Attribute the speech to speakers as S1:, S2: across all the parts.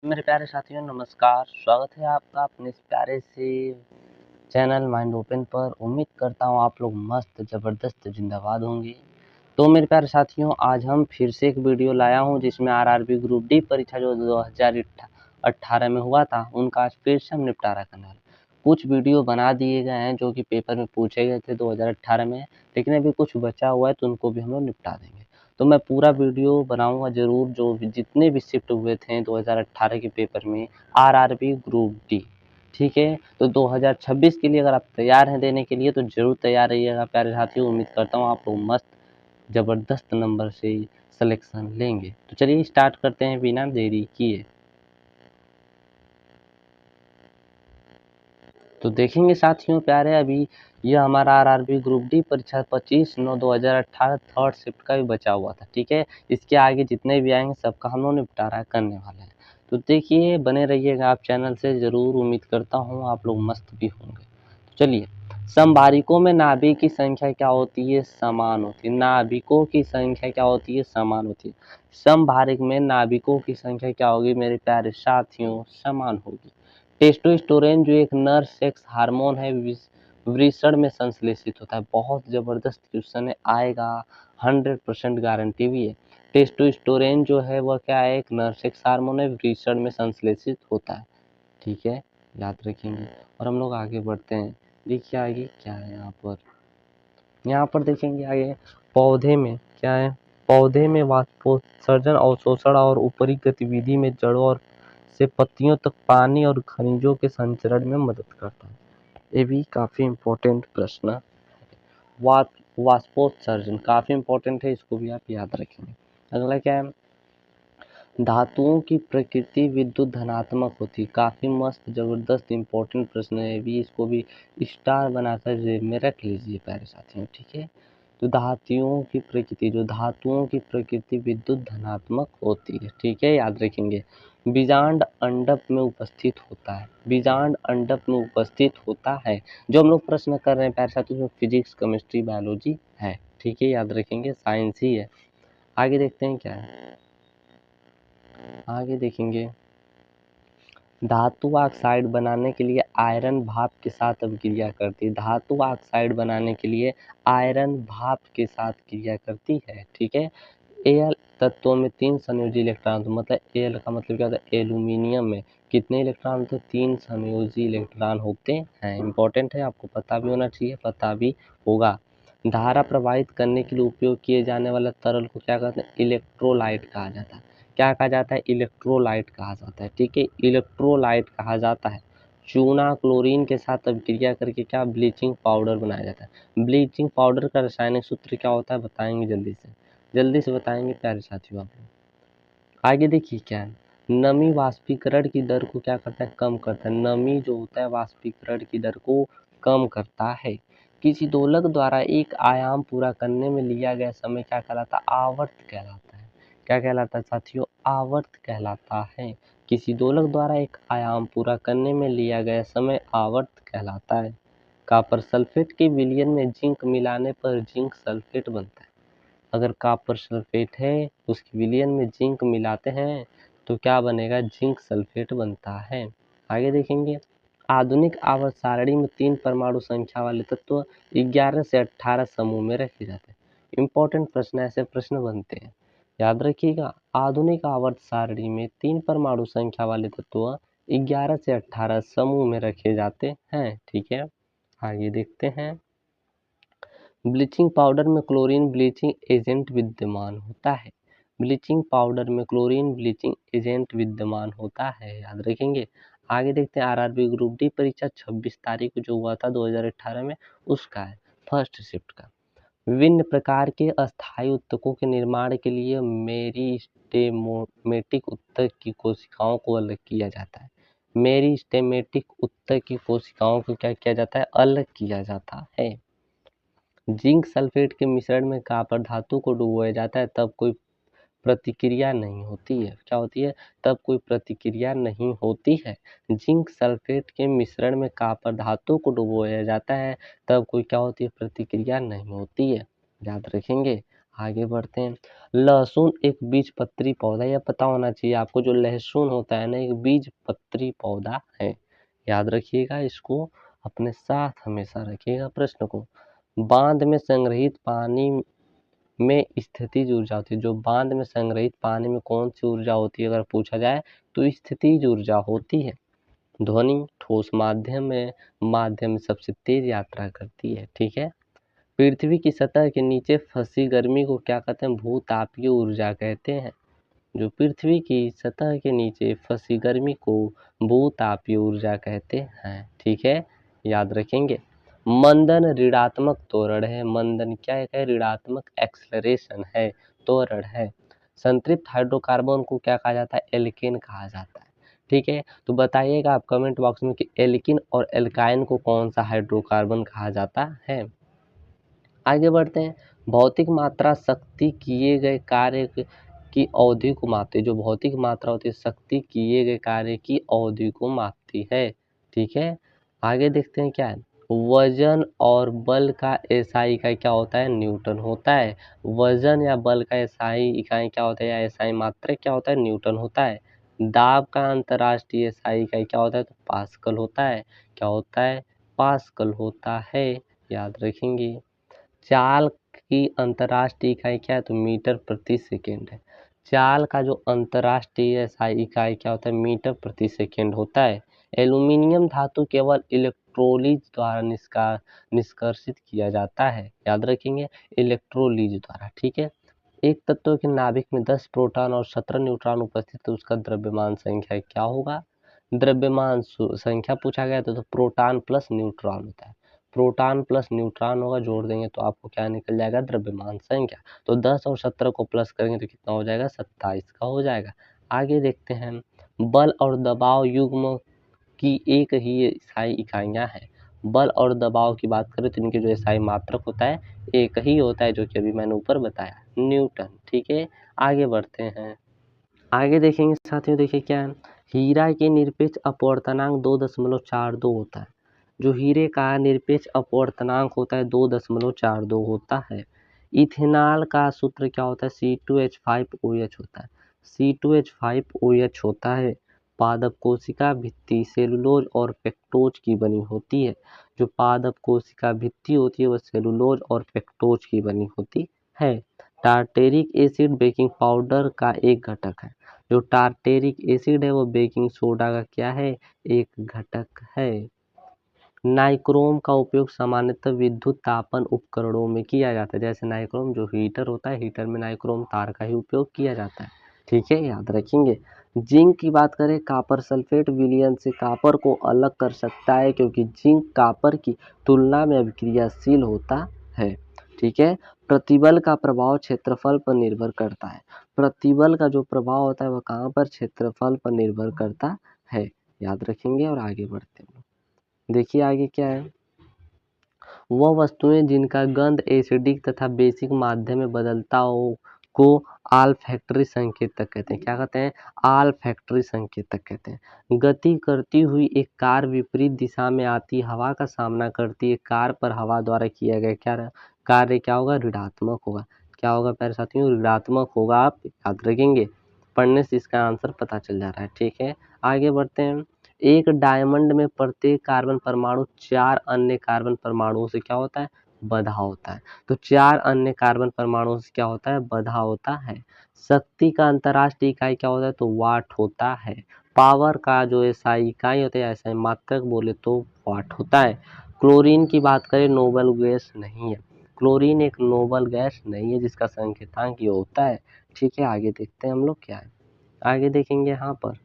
S1: मेरे प्यारे साथियों नमस्कार। स्वागत है आपका अपने इस प्यारे से चैनल माइंड ओपन पर। उम्मीद करता हूँ आप लोग मस्त ज़बरदस्त जिंदाबाद होंगे। तो मेरे प्यारे साथियों आज हम फिर से एक वीडियो लाया हूँ जिसमें आरआरबी ग्रुप डी परीक्षा जो 2018 में हुआ था उनका आज फिर से हम निपटारा करने वाले। कुछ वीडियो बना दिए गए हैं जो कि पेपर में पूछे गए थे 2018 में, लेकिन अभी कुछ बचा हुआ है तो उनको भी हम लोग निपटा देंगे। तो मैं पूरा वीडियो बनाऊंगा ज़रूर, जो भी जितने भी शिफ्ट हुए थे 2018 के पेपर में आरआरबी ग्रुप डी। ठीक है, तो 2026 के लिए अगर आप तैयार हैं देने के लिए तो ज़रूर तैयार रहिएगा प्यारे साथियों। उम्मीद करता हूँ आप लोग मस्त ज़बरदस्त नंबर से सिलेक्शन लेंगे। तो चलिए स्टार्ट करते हैं बिना देरी किए। तो देखेंगे साथियों प्यारे, अभी यह हमारा आरआरबी ग्रुप डी परीक्षा 25/9/2018 थर्ड शिफ्ट का भी बचा हुआ था। ठीक है, इसके आगे जितने भी आएंगे सबका हम लोग निपटारा करने वाले हैं। तो देखिए बने रहिएगा आप चैनल से ज़रूर। उम्मीद करता हूँ आप लोग मस्त भी होंगे। तो चलिए, समभारिकों में नाभिक की संख्या क्या होती है? समान होती है। नाभिकों की संख्या क्या होती है? समान होती है। समभारिक में नाभिकों की संख्या क्या होगी मेरे प्यारे साथियों? समान होगी। टेस्टोस्टेरोन जो एक नर सेक्स हार्मोन है वृषण में संश्लेषित होता है। बहुत जबरदस्त क्वेश्चन है, आएगा 100% गारंटी भी है। टेस्टोस्टेरोन जो है वह क्या है? एक नर सेक्स हार्मोन है, वृषण में संश्लेषित होता है। ठीक है, याद रखेंगे। और हम लोग आगे बढ़ते हैं। देखिए आगे क्या है यहाँ पर देखेंगे आगे पौधे में क्या है? पौधे में वाष्पोत्सर्जन, अवशोषण और ऊपरी गतिविधि में जड़ों और से पत्तियों तक पानी और खनिजों के संचरण में मदद करता है। ये भी काफी इम्पोर्टेंट प्रश्न। वाष्पोत्सर्जन काफी इम्पोर्टेंट है, इसको भी आप याद रखेंगे। अगला क्या है? धातुओं की प्रकृति विद्युत धनात्मक होती है। काफी मस्त जबरदस्त इम्पोर्टेंट प्रश्न है, भी इसको भी स्टार बनाकर जेब में रख लीजिए प्यारे साथियों। ठीक है, तो धातुओं की प्रकृति विद्युत धनात्मक होती है। ठीक है, याद रखेंगे। बीजांड अंडप में उपस्थित होता है। बीजांड अंडप में उपस्थित होता है। जो हम लोग प्रश्न कर रहे हैं प्यारे साथियों, फिजिक्स केमिस्ट्री बायोलॉजी है। ठीक है, याद रखेंगे, साइंस ही है। आगे देखते हैं क्या है। आगे देखेंगे, धातु ऑक्साइड बनाने के लिए आयरन भाप के साथ अभिक्रिया करती है। धातु ऑक्साइड बनाने के लिए आयरन भाप के साथ क्रिया करती है। ठीक है, एल तत्वों में 3 संयोजी इलेक्ट्रॉन, तो मतलब एल का मतलब क्या होता है? एल्यूमिनियम में कितने इलेक्ट्रॉन होते हैं? 3 संयोजी इलेक्ट्रॉन होते हैं। इंपॉर्टेंट है, आपको पता भी होना चाहिए, पता भी होगा। धारा प्रवाहित करने के लिए उपयोग किए जाने वाला तरल को क्या कहते हैं? इलेक्ट्रोलाइट कहा जाता है। क्या कहा जाता है? इलेक्ट्रोलाइट कहा जाता है। ठीक है, इलेक्ट्रोलाइट कहा जाता है। चूना क्लोरीन के साथ अभिक्रिया करके क्या ब्लीचिंग पाउडर बनाया जाता है। ब्लीचिंग पाउडर का रासायनिक सूत्र क्या होता है? बताएंगे जल्दी से बताएंगे प्यारे साथियों आप लोग। आगे देखिए क्या है। नमी वाष्पीकरण की दर को क्या करता है? कम करता है। नमी जो होता है वाष्पीकरण की दर को कम करता है। किसी दोलक द्वारा एक आयाम पूरा करने में लिया गया समय क्या कहलाता है? आवर्त कहलाता है। क्या कहलाता है साथियों? आवर्त कहलाता है। किसी दोलक द्वारा एक आयाम पूरा करने में लिया गया समय आवर्त कहलाता है। कॉपर सल्फेट के विलयन में जिंक मिलाने पर जिंक सल्फेट बनता है। अगर कॉपर सल्फेट है उसके विलयन में जिंक मिलाते हैं तो क्या बनेगा? जिंक सल्फेट बनता है। आगे देखेंगे, आधुनिक आवर्त सारणी में 3 परमाणु संख्या वाले तत्व 11 से 18 समूह में रखे जाते हैं। इंपॉर्टेंट प्रश्न, ऐसे प्रश्न बनते हैं, याद रखिएगा। आधुनिक आवर्त सारणी में 3 परमाणु संख्या वाले तत्व 11 से 18 समूह में रखे जाते हैं। ठीक है, आगे देखते हैं। ब्लीचिंग पाउडर में क्लोरीन ब्लीचिंग एजेंट विद्यमान होता है। ब्लीचिंग पाउडर में क्लोरीन ब्लीचिंग एजेंट विद्यमान होता है, याद रखेंगे। आगे देखते हैं आरआरबी ग्रुप डी परीक्षा 26 तारीख को जो हुआ था 2018 में, उसका है फर्स्ट शिफ्ट का। विभिन्न प्रकार के अस्थायी उत्तकों के निर्माण के लिए मेरिस्टेमेटिक उत्तक की कोशिकाओं को अलग किया जाता है। मेरिस्टेमेटिक उत्तक की कोशिकाओं को क्या किया जाता है? अलग किया जाता है। जिंक सल्फेट के मिश्रण में कॉपर धातु को डुबोया जाता है, तब कोई प्रतिक्रिया नहीं होती है। क्या होती है? तब कोई प्रतिक्रिया नहीं होती है। जिंक सल्फेट के मिश्रण में कॉपर धातु को डुबोया जाता है, तब कोई क्या होती है? प्रतिक्रिया नहीं होती है, याद रखेंगे। आगे बढ़ते हैं। लहसुन एक बीजपत्री पौधा, यह पता होना चाहिए आपको। जो लहसुन होता है ना, एक बीजपत्री पौधा है, याद रखिएगा, इसको अपने साथ हमेशा रखिएगा प्रश्न को। बांध में संग्रहित पानी में स्थितिज ऊर्जा होती है। जो बांध में संग्रहित पानी में कौन सी ऊर्जा होती है अगर पूछा जाए तो स्थितिज ऊर्जा होती है। ध्वनि ठोस माध्यम में सबसे तेज यात्रा करती है, ठीक है। पृथ्वी की सतह के नीचे फंसी गर्मी को क्या कहते हैं? भूतापीय ऊर्जा कहते हैं। जो पृथ्वी की सतह के नीचे फंसी गर्मी को भूतापीय ऊर्जा कहते हैं, ठीक है, याद रखेंगे। मंदन ऋणात्मक त्वरण है। मंदन क्या है? ऋणात्मक एक्सलरेशन है, त्वरण है। संतृप्त हाइड्रोकार्बन को क्या कहा जाता है? एल्केन कहा जाता है, ठीक है। तो बताइएगा आप कमेंट बॉक्स में कि एल्किन और एल्काइन को कौन सा हाइड्रोकार्बन कहा जाता है। आगे बढ़ते हैं। भौतिक मात्रा शक्ति किए गए कार्य की अवधि को मापती है। जो भौतिक मात्रा होती है शक्ति किए गए कार्य की अवधि को मापती है, ठीक है। आगे देखते हैं क्या है। वजन और बल का एसआई इकाई क्या होता है? न्यूटन होता है। वजन या बल का एसआई इकाई क्या होता है, या एसआई मात्रक क्या होता है? न्यूटन होता है। दाब का अंतर्राष्ट्रीय एसआई इकाई क्या होता है? तो पास्कल होता है। क्या होता है? पास्कल होता है, याद रखेंगे। चाल की अंतर्राष्ट्रीय इकाई क्या है? तो मीटर प्रति सेकेंड है। चाल का जो अंतर्राष्ट्रीय इकाई क्या होता है? मीटर प्रति सेकेंड होता है। एल्यूमिनियम धातु केवल इलेक्ट्रोलिज द्वारा निष्कर्षित किया जाता है, याद रखेंगे, इलेक्ट्रोलिज द्वारा, ठीक है। एक तत्व के नाभिक में 10 प्रोटॉन और 17 न्यूट्रॉन उपस्थित है, उसका द्रव्यमान संख्या क्या होगा? द्रव्यमान संख्या पूछा गया तो प्रोटॉन प्लस न्यूट्रॉन होता है। प्रोटॉन प्लस न्यूट्रॉन होगा, जोड़ देंगे तो आपको क्या निकल जाएगा? द्रव्यमान संख्या। तो 10 और 17 को प्लस करेंगे तो कितना हो जाएगा? 27 का हो जाएगा। आगे देखते हैं। बल और दबाव युग्म की एक ही SI इकाइयाँ हैं। बल और दबाव की बात करें तो इनके जो SI मात्रक होता है एक ही होता है, जो कि अभी मैंने ऊपर बताया, न्यूटन, ठीक है। आगे बढ़ते हैं। आगे देखेंगे साथियों, देखिए क्या है। हीरा के निरपेक्ष अपवर्तनांक 2.42 होता है। जो हीरे का निरपेक्ष अपवर्तनांक होता है 2.42 होता है। इथेनॉल का सूत्र क्या होता है? C2H5OH होता है। C2H5OH होता है। पादप कोशिका भित्ति सेलुलोज और पेक्टोज की बनी होती है। जो पादप कोशिका भित्ति होती है वह सेलुलोज और पेक्टोज की बनी होती है। टार्टेरिक एसिड बेकिंग पाउडर का एक घटक है। जो टार्टेरिक एसिड है वो बेकिंग सोडा का क्या है? एक घटक है। नाइक्रोम का उपयोग सामान्यतः विद्युत तापन उपकरणों में किया जाता है। जैसे नाइक्रोम जो हीटर होता है, हीटर में नाइक्रोम तार का ही उपयोग किया जाता है, ठीक है, याद रखेंगे। जिंक की बात करें, कॉपर सल्फेट विलयन से कॉपर को अलग कर सकता है क्योंकि जिंक कॉपर की तुलना में अभिक्रियाशील होता है, ठीक है। प्रतिबल का प्रभाव क्षेत्रफल पर निर्भर करता है। प्रतिबल का जो प्रभाव होता है वह कहाँ पर? क्षेत्रफल पर निर्भर करता है, याद रखेंगे। और आगे बढ़ते हैं, देखिए आगे क्या है। वह वस्तुएं जिनका गंध एसिडिक तथा बेसिक माध्यम में बदलता हो को आल्फैक्टरी संकेतक कहते हैं। क्या कहते हैं? आल्फैक्टरी संकेतक कहते हैं। गति करती हुई एक कार विपरीत दिशा में आती हवा का सामना करती है। कार पर हवा द्वारा किया गया क्या कार्य क्या होगा? ऋणात्मक होगा। क्या होगा प्यारे साथियों? ऋणात्मक होगा, आप याद रखेंगे। पढ़ने से इसका आंसर पता चल जा रहा है, ठीक है। आगे बढ़ते हैं। एक डायमंड में प्रत्येक कार्बन परमाणु 4 अन्य कार्बन परमाणुओं से क्या होता है? बंधा होता है। तो 4 अन्य कार्बन परमाणुओं से क्या होता है? बंधा होता है। शक्ति का अंतर्राष्ट्रीय इकाई क्या होता है? तो वाट होता है। पावर का जो एसआई इकाई होता है, एसआई मात्रक बोले तो वाट होता है। क्लोरीन की बात करें, नोबल गैस नहीं है। क्लोरीन एक नोबल गैस नहीं है जिसका संकेतांक ये होता है, ठीक है। आगे देखते हैं हम लोग क्या है। आगे देखेंगे यहाँ पर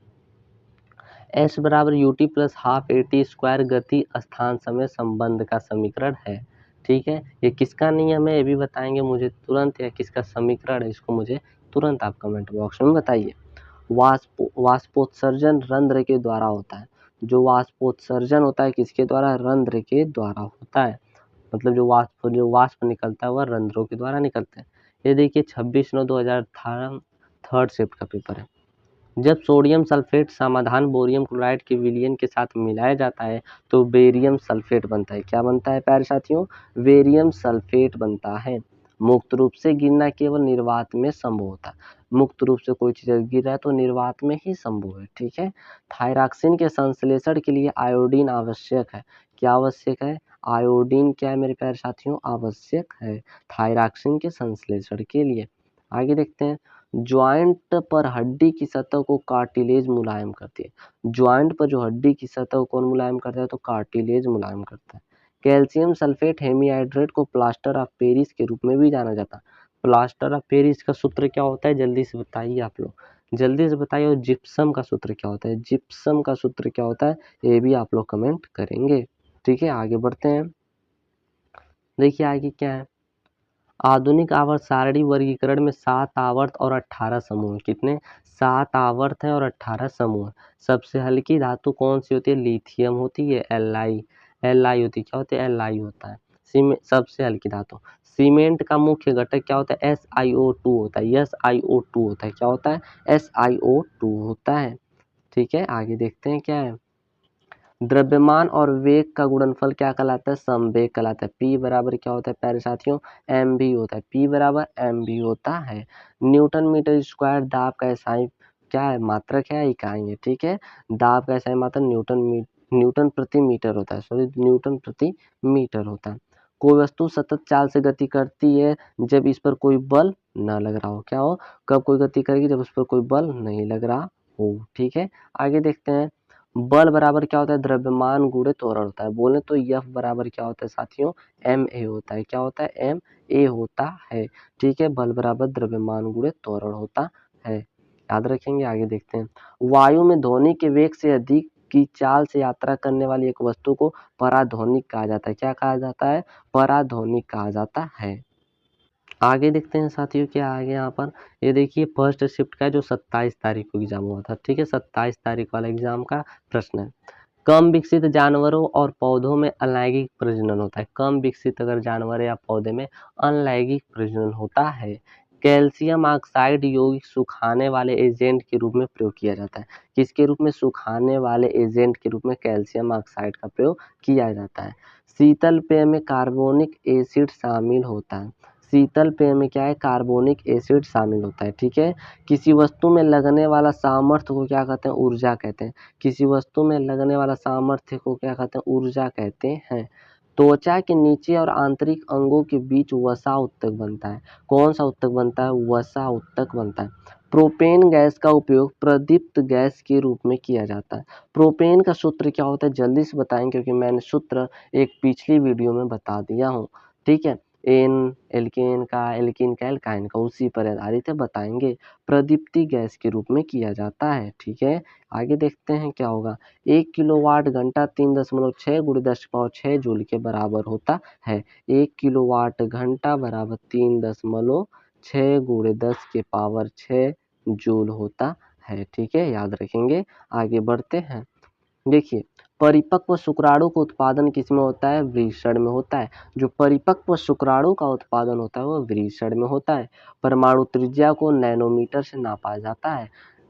S1: S बराबर UT plus half AT square गति स्थान समय संबंध का समीकरण है, ठीक है। ये किसका नियम है ये भी बताएंगे मुझे तुरंत, या किसका समीकरण है इसको मुझे तुरंत आप कमेंट बॉक्स में बताइए। वाष्पोत्सर्जन रंध्र के द्वारा होता है। जो वाष्पोत्सर्जन होता है किसके द्वारा? रंध्र के द्वारा होता है। मतलब जो वाष्प निकलता है वह रंध्रों के द्वारा निकलता है। ये देखिए 26/9/2018 थर्ड शिफ्ट का पेपर है। जब सोडियम सल्फेट समाधान बोरियम क्लोराइड के विलयन के साथ मिलाया जाता है तो बेरियम सल्फेट बनता है। क्या बनता है प्यारे साथियों? बेरियम सल्फेट बनता है। मुक्त रूप से गिरना केवल निर्वात में संभव होता है। मुक्त रूप से कोई चीज गिर रहा है तो निर्वात में ही संभव है, ठीक है। थायरॉक्सिन के संश्लेषण के लिए आयोडीन आवश्यक है। क्या आवश्यक है? आयोडीन क्या है मेरे प्यारे साथियों? आवश्यक है थायरॉक्सिन के संश्लेषण के लिए। आगे देखते हैं, ज्वाइंट पर हड्डी की सतह को कार्टिलेज मुलायम करती है। ज्वाइंट पर जो हड्डी की सतह को कौन मुलायम करता है? तो कार्टिलेज मुलायम करता है। कैल्शियम सल्फेट हेमीहाइड्रेट को प्लास्टर ऑफ पेरिस के रूप में भी जाना जाता है। प्लास्टर ऑफ पेरिस का सूत्र क्या होता है? जल्दी से बताइए आप लोग, जल्दी से बताइए। और जिप्सम का सूत्र क्या होता है? जिप्सम का सूत्र क्या होता है? ये भी आप लोग कमेंट करेंगे, ठीक है। आगे बढ़ते हैं, देखिए आगे क्या है। आधुनिक आवर्त सारणी वर्गीकरण में 7 आवर्त और 18 समूह हैं। कितने? 7 आवर्त हैं और 18 समूह हैं। सबसे हल्की धातु कौन सी होती है? लिथियम होती है, Li होती है। क्या होती है? Li होता है सबसे हल्की धातु। सीमेंट का मुख्य घटक क्या होता है? SiO2 होता है, SiO2 होता है। क्या होता है? SiO2 होता है, ठीक है। आगे देखते हैं क्या है। द्रव्यमान और वेग का गुणनफल क्या कहलाता है? समवेग कहलाता है। P बराबर क्या होता है प्यारे साथियों? mv होता है। P बराबर mv होता है। न्यूटन मीटर स्क्वायर दाब का SI क्या है? मात्रक है, इकाई है, ठीक है। दाब का SI मात्रक न्यूटन प्रति मीटर होता है, सॉरी न्यूटन प्रति मीटर होता है। कोई वस्तु सतत चाल से गति करती है जब इस पर कोई बल न लग रहा हो। क्या हो? कब कोई गति करेगी? जब उस पर कोई बल नहीं लग रहा हो, ठीक है। आगे देखते हैं, बल बराबर क्या होता है? द्रव्यमान गुणे त्वरण होता है। बोले तो F बराबर क्या होता है साथियों? ma होता है। क्या होता है? ma होता है, ठीक है। बल बराबर द्रव्यमान गुणे त्वरण होता है, याद रखेंगे। आगे देखते हैं, वायु में ध्वनि के वेग से अधिक की चाल से यात्रा करने वाली एक वस्तु को पराध्वनिक कहा जाता है। क्या कहा जाता है? पराध्वनिक कहा जाता है। आगे देखते हैं साथियों क्या आगे यहाँ पर, ये देखिए फर्स्ट शिफ्ट का जो 27 तारीख को एग्जाम हुआ था, ठीक है। 27 तारीख वाला एग्जाम का प्रश्न है। कम विकसित जानवरों और पौधों में अनलैंगिक प्रजनन होता है। कम विकसित अगर जानवर या पौधे में अनलैंगिक प्रजनन होता है। कैल्शियम ऑक्साइड यौगिक सुखाने वाले एजेंट के रूप में प्रयोग किया जाता है। किसके रूप में? सुखाने वाले एजेंट के रूप में कैल्शियम ऑक्साइड का प्रयोग किया जाता है। शीतल पेय में कार्बोनिक एसिड शामिल होता है। शीतल पेय में क्या है? कार्बोनिक एसिड शामिल होता है, ठीक है। किसी वस्तु में लगने वाला सामर्थ्य को क्या कहते हैं? ऊर्जा कहते हैं। किसी वस्तु में लगने वाला सामर्थ्य को क्या कहते हैं? ऊर्जा कहते हैं। त्वचा के नीचे और आंतरिक अंगों के बीच वसा उत्तक बनता है। कौन सा उत्तक बनता है? वसा उत्तक बनता है। प्रोपेन गैस का उपयोग प्रदीप्त गैस के रूप में किया जाता है। प्रोपेन का सूत्र क्या होता है? जल्दी से बताएं, क्योंकि मैंने सूत्र एक पिछली वीडियो में बता दिया हूँ, ठीक है। एल्केन का एल्काइन का उसी पर आधारित है, बताएंगे। प्रदीप्ति गैस के रूप में किया जाता है, ठीक है। आगे देखते हैं क्या होगा। 1 किलोवाट घंटा 3.6 × 10⁻6 जूल के बराबर होता है। 1 किलोवाट घंटा बराबर 3.6 × 10⁻6 जूल होता है, ठीक है, याद रखेंगे। आगे बढ़ते हैं, देखिए परिपक्व शुक्राणु का उत्पादन किसमें होता है? वृषण में होता है। जो परिपक्व शुक्राणु का उत्पादन होता है वो वृषण में होता है। परमाणु त्रिज्या को नैनोमीटर से नापा जाता है।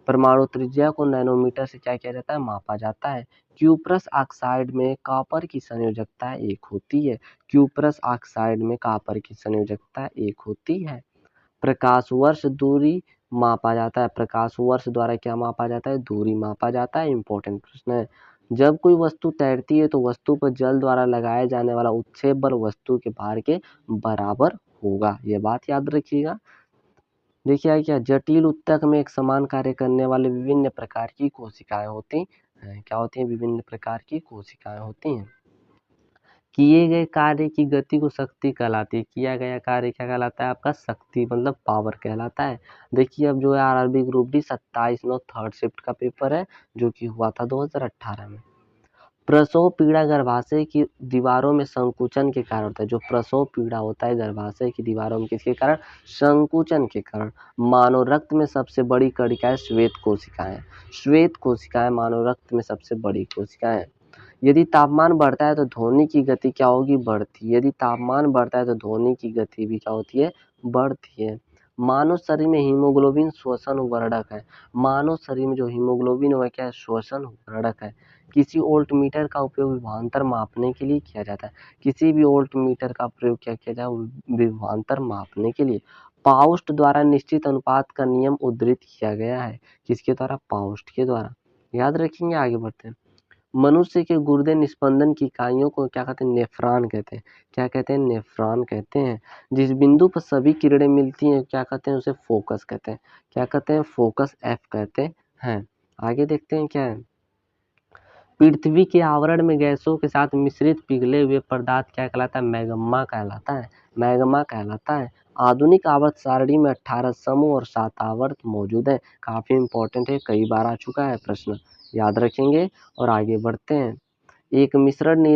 S1: परमाणु त्रिज्या को नैनोमीटर से क्या किया जाता है? मापा जाता है। क्यूप्रस ऑक्साइड में कॉपर की संयोजकता 1 होती है। क्यूप्रस ऑक्साइड में कॉपर की संयोजकता 1 होती है। प्रकाश वर्ष दूरी मापा जाता है। प्रकाश वर्ष द्वारा क्या मापा जाता है? दूरी मापा जाता है। इंपॉर्टेंट प्रश्न है। जब कोई वस्तु तैरती है तो वस्तु पर जल द्वारा लगाए जाने वाला उत्क्षेप बल वस्तु के भार के बराबर होगा, यह बात याद रखिएगा। देखिए क्या, जटिल उत्तक में एक समान कार्य करने वाले विभिन्न प्रकार की कोशिकाएं होती हैं। क्या होती हैं? विभिन्न प्रकार की कोशिकाएं होती हैं। किए गए कार्य की गति को शक्ति कहलाती है। किया गया कार्य क्या कहलाता है? आपका शक्ति, मतलब पावर कहलाता है। देखिए अब जो है RRB group D 27/9 third shift का पेपर है, जो कि हुआ था 2018 में। प्रसव पीड़ा गर्भाशय की दीवारों में संकुचन के कारण होता है। जो प्रसव पीड़ा होता है गर्भाशय की दीवारों में, किसके कारण? संकुचन के कारण। मानव रक्त में सबसे बड़ी कणिकाएं श्वेत कोशिकाएं। श्वेत कोशिकाएं मानव रक्त में सबसे बड़ी कोशिकाएं। यदि तापमान बढ़ता है तो ध्वनि की गति क्या होगी? बढ़ती है। यदि तापमान बढ़ता है तो ध्वनि की गति भी क्या होती है? बढ़ती है। मानव शरीर में हीमोग्लोबिन श्वसन वर्धक है। मानव शरीर में जो हीमोग्लोबिन है वह क्या है? श्वसन वर्धक है। किसी वोल्टमीटर का उपयोग विभवांतर मापने के लिए किया जाता है। किसी भी वोल्टमीटर का प्रयोग क्या किया जाए? विभवांतर मापने के लिए। पाउस्ट द्वारा निश्चित अनुपात का नियम उद्धृत किया गया है। किसके द्वारा? पाउस्ट के द्वारा। याद रखेंगे। आगे बढ़ते हैं। मनुष्य के गुर्दे निस्पंदन की इकाइयों को क्या कहते हैं? नेफ्रॉन कहते हैं। क्या कहते हैं? नेफ्रॉन कहते हैं। जिस बिंदु पर सभी किरणें मिलती हैं क्या कहते हैं? उसे फोकस कहते हैं। क्या कहते हैं? फोकस एफ कहते हैं। आगे देखते हैं क्या है। पृथ्वी के आवरण में गैसों के साथ मिश्रित पिघले हुए पदार्थ क्या कहलाता है? मैग्मा कहलाता है। मैग्मा कहलाता है। आधुनिक आवर्त सारणी में 18 समूह और 7 आवर्त मौजूद है। काफी इंपॉर्टेंट है, कई बार आ चुका है प्रश्न, याद रखेंगे। और आगे बढ़ते हैं। एक मिश्रण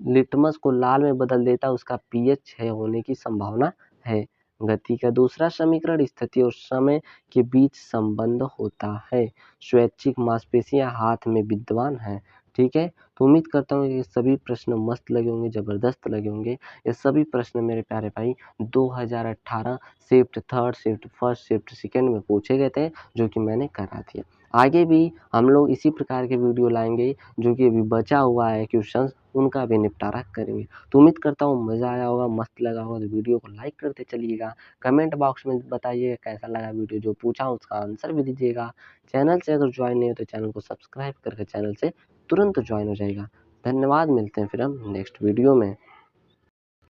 S1: लिटमस को लाल में बदल देता है, उसका पीएच 6 होने की संभावना है। गति का दूसरा समीकरण स्थिति और समय के बीच संबंध होता है। स्वैच्छिक मांसपेशियां हाथ में विद्यमान है। ठीक है, तो उम्मीद करता हूँ ये सभी प्रश्न मस्त लगे होंगे, जबरदस्त लगे होंगे। ये सभी प्रश्न मेरे प्यारे भाई 2018 shift third, shift first, shift second में पूछे गए थे, जो कि मैंने करा दिया। आगे भी हम लोग इसी प्रकार के वीडियो लाएंगे, जो कि अभी बचा हुआ है क्वेश्चंस, उनका भी निपटारा करेंगे। तो उम्मीद करता हूँ मज़ा आया होगा, मस्त लगा होगा। तो वीडियो को लाइक करते चलिएगा। कमेंट बॉक्स में बताइए कैसा लगा वीडियो, जो पूछा उसका आंसर भी दीजिएगा। चैनल से अगर ज्वाइन नहीं हो तो चैनल को सब्सक्राइब करके चैनल से तुरंत ज्वाइन हो जाएगा। धन्यवाद, मिलते हैं फिर हम नेक्स्ट वीडियो में।